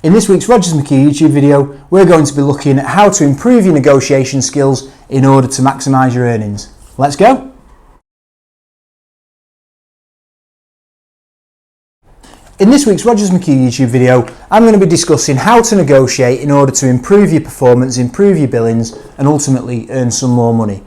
In this week's Rogers McKee YouTube video, we're going to be looking at how to improve your negotiation skills in order to maximise your earnings. Let's go! In this week's Rogers McKee YouTube video, I'm going to be discussing how to negotiate in order to improve your performance, improve your billings, and ultimately earn some more money.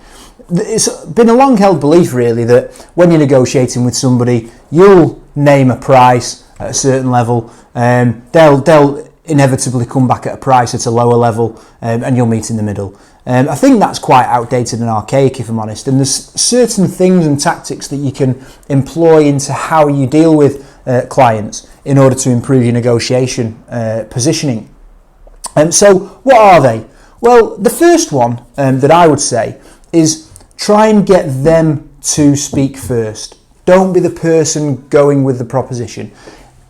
It's been a long-held belief really that when you're negotiating with somebody, you'll name a price at a certain level, they'll inevitably come back at a price at a lower level, and you'll meet in the middle. I think that's quite outdated and archaic, if I'm honest, and there's certain things and tactics that you can employ into how you deal with clients in order to improve your negotiation positioning. So what are they? Well, the first one that I would say is try and get them to speak first. Don't be the person going with the proposition.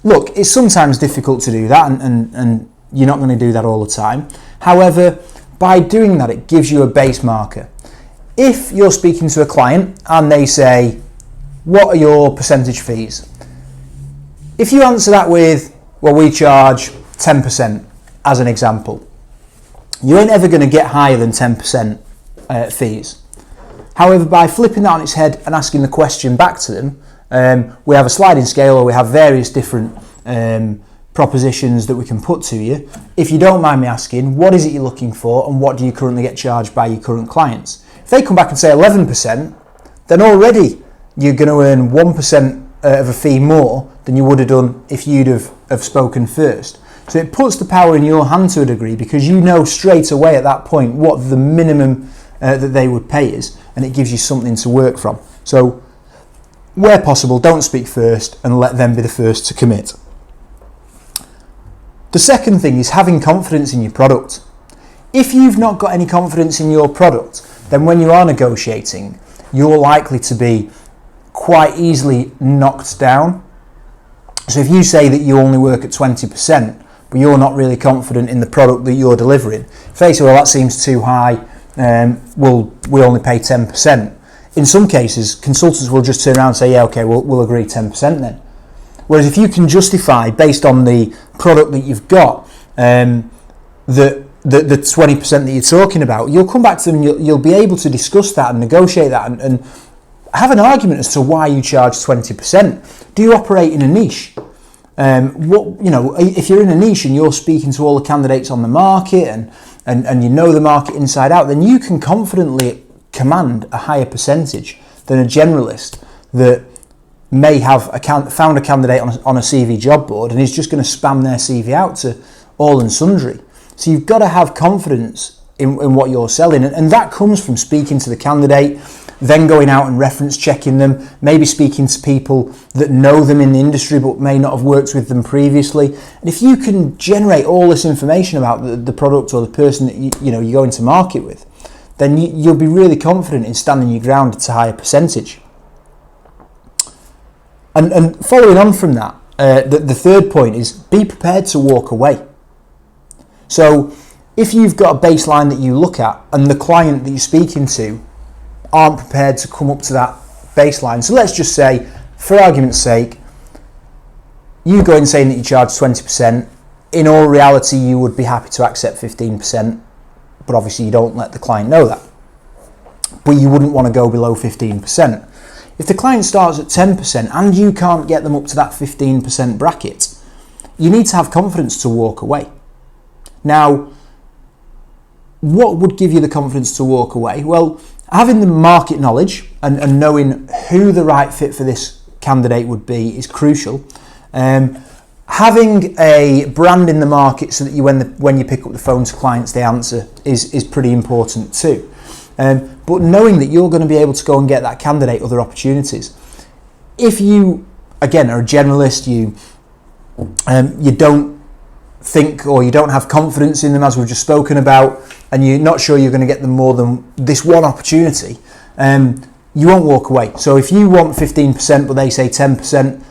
Look, it's sometimes difficult to do that, and you're not going to do that all the time. However, by doing that, it gives you a base marker. If you're speaking to a client and they say, what are your percentage fees? If you answer that with, well, we charge 10% as an example, you ain't ever going to get higher than 10% fees. However, by flipping that on its head and asking the question back to them, we have a sliding scale, or we have various different propositions that we can put to you. If you don't mind me asking, what is it you're looking for and what do you currently get charged by your current clients? If they come back and say 11%, then already you're going to earn 1% of a fee more than you would have done if you'd have spoken first. So it puts the power in your hand to a degree, because you know straight away at that point what the minimum that they would pay is, and it gives you something to work from. So where possible, don't speak first and let them be the first to commit. The second thing is having confidence in your product. If you've not got any confidence in your product, then when you are negotiating, you're likely to be quite easily knocked down. So if you say that you only work at 20%, but you're not really confident in the product that you're delivering, if they say, well, that seems too high, we only pay 10%. In some cases, consultants will just turn around and say, yeah, okay, we'll agree 10% then. Whereas if you can justify, based on the product that you've got, the 20% that you're talking about, you'll come back to them and you'll be able to discuss that and negotiate that and have an argument as to why you charge 20%. Do you operate in a niche? If you're in a niche and you're speaking to all the candidates on the market and you know the market inside out, then you can confidently command a higher percentage than a generalist that may have found a candidate on a CV job board and is just going to spam their CV out to all and sundry. So you've got to have confidence in what you're selling, and that comes from speaking to the candidate, then going out and reference checking them, maybe speaking to people that know them in the industry but may not have worked with them previously. And if you can generate all this information about the product or the person that you're going to market with, then you'll be really confident in standing your ground at a higher percentage. And following on from that, the third point is be prepared to walk away. So if you've got a baseline that you look at and the client that you're speaking to aren't prepared to come up to that baseline, so let's just say, for argument's sake, you go in saying that you charge 20%, in all reality you would be happy to accept 15%, but obviously you don't let the client know that. But you wouldn't want to go below 15%. If the client starts at 10% and you can't get them up to that 15% bracket, you need to have confidence to walk away. Now, what would give you the confidence to walk away? Well, having the market knowledge and knowing who the right fit for this candidate would be is crucial. Having a brand in the market so that when you pick up the phone to clients they answer is pretty important too. But knowing that you're going to be able to go and get that candidate other opportunities. If you, again, are a generalist, you don't think or you don't have confidence in them, as we've just spoken about, and you're not sure you're going to get them more than this one opportunity, you won't walk away. So if you want 15% but they say 10%,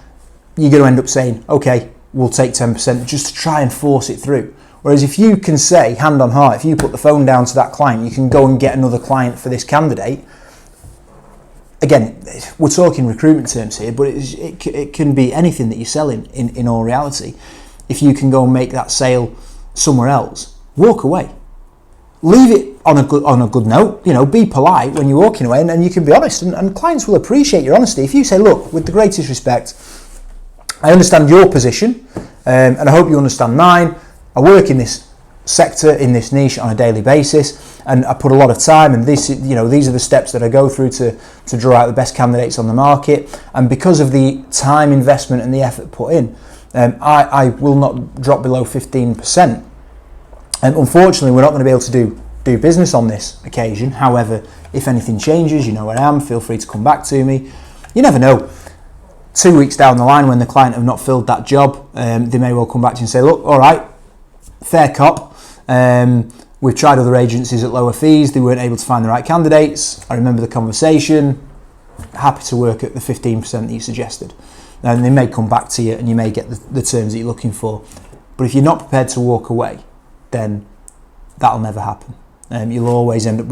you're going to end up saying, okay, we'll take 10% just to try and force it through. Whereas if you can say, hand on heart, if you put the phone down to that client, you can go and get another client for this candidate. Again, we're talking recruitment terms here, but it can be anything that you're selling in all reality. if you can go and make that sale somewhere else, walk away. Leave it on a good note, be polite when you're walking away, and you can be honest, and clients will appreciate your honesty. If you say, look, with the greatest respect, I understand your position, and I hope you understand mine. I work in this sector, in this niche on a daily basis, and I put a lot of time, and these are the steps that I go through to draw out the best candidates on the market, and because of the time investment and the effort put in, I will not drop below 15%. And unfortunately, we're not going to be able to do business on this occasion. However, if anything changes, you know where I am. Feel free to come back to me. You never know. 2 weeks down the line, when the client have not filled that job, they may well come back to you and say, look, all right, fair cop. We've tried other agencies at lower fees. They weren't able to find the right candidates. I remember the conversation. Happy to work at the 15% that you suggested. And they may come back to you and you may get the terms that you're looking for. But if you're not prepared to walk away, then that'll never happen. You'll always end up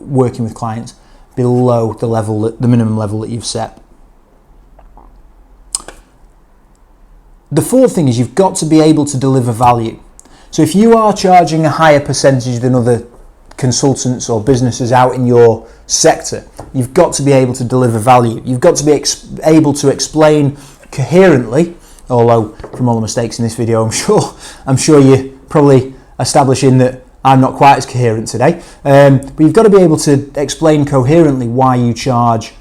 working with clients below the minimum level that you've set. The fourth thing is you've got to be able to deliver value. So if you are charging a higher percentage than other consultants or businesses out in your sector, you've got to be able to deliver value. You've got to be able to explain coherently, although from all the mistakes in this video, I'm sure you're probably establishing that I'm not quite as coherent today. But you've got to be able to explain coherently why you charge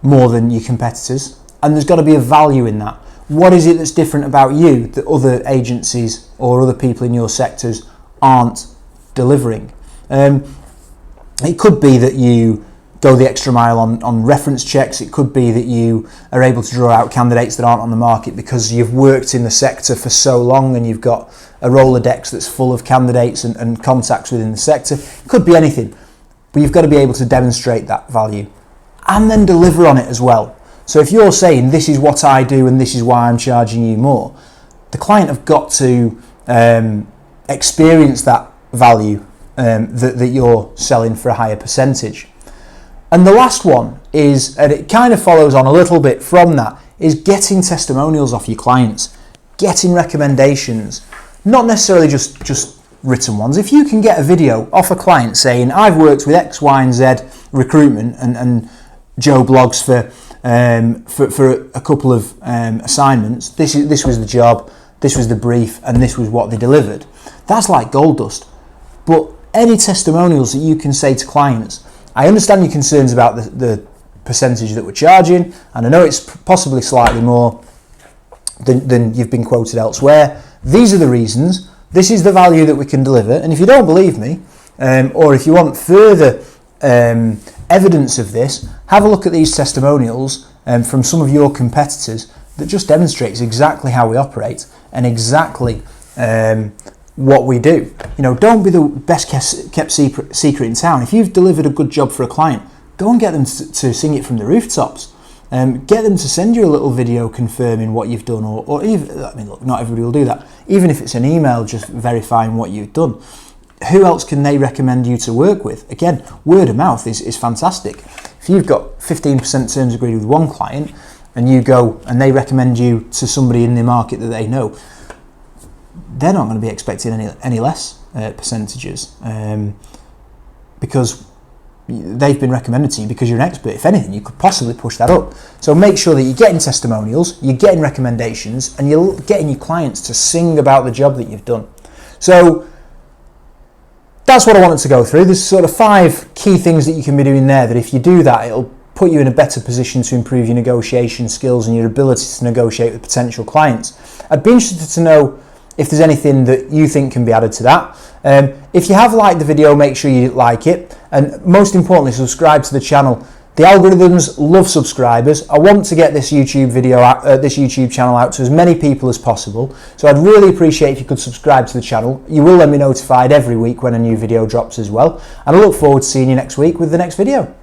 more than your competitors, and there's got to be a value in that. What is it that's different about you that other agencies or other people in your sectors aren't delivering? It could be that you go the extra mile on reference checks. It could be that you are able to draw out candidates that aren't on the market because you've worked in the sector for so long and you've got a Rolodex that's full of candidates and contacts within the sector. It could be anything, but you've got to be able to demonstrate that value and then deliver on it as well. So if you're saying this is what I do and this is why I'm charging you more, the client have got to experience that value that you're selling for a higher percentage. And the last one is, and it kind of follows on a little bit from that, is getting testimonials off your clients, getting recommendations, not necessarily just written ones. If you can get a video off a client saying, I've worked with X, Y, and Z recruitment and Joe blogs for a couple of assignments, this was the job, this was the brief, and this was what they delivered. That's like gold dust. But any testimonials that you can say to clients, I understand your concerns about the percentage that we're charging, and I know it's possibly slightly more than you've been quoted elsewhere. These are the reasons. This is the value that we can deliver. And if you don't believe me, or if you want further evidence of this, have a look at these testimonials from some of your competitors that just demonstrates exactly how we operate and exactly what we do. Don't be the best kept secret in town. If you've delivered a good job for a client, go and get them to sing it from the rooftops. Get them to send you a little video confirming what you've done, or even, look, not everybody will do that. Even if it's an email just verifying what you've done. Who else can they recommend you to work with? Again, word of mouth is fantastic. If you've got 15% terms agreed with one client and you go and they recommend you to somebody in the market that they know, they're not going to be expecting any less percentages because they've been recommended to you because you're an expert. If anything, you could possibly push that up. So make sure that you're getting testimonials, you're getting recommendations, and you're getting your clients to sing about the job that you've done. So that's what I wanted to go through. There's sort of 5 key things that you can be doing there that if you do that, it'll put you in a better position to improve your negotiation skills and your ability to negotiate with potential clients. I'd be interested to know if there's anything that you think can be added to that. If you have liked the video, make sure you like it, and most importantly, subscribe to the channel. The algorithms love subscribers. I want to get this YouTube channel out to as many people as possible, so I'd really appreciate if you could subscribe to the channel. You will then be notified every week when a new video drops as well, and I look forward to seeing you next week with the next video.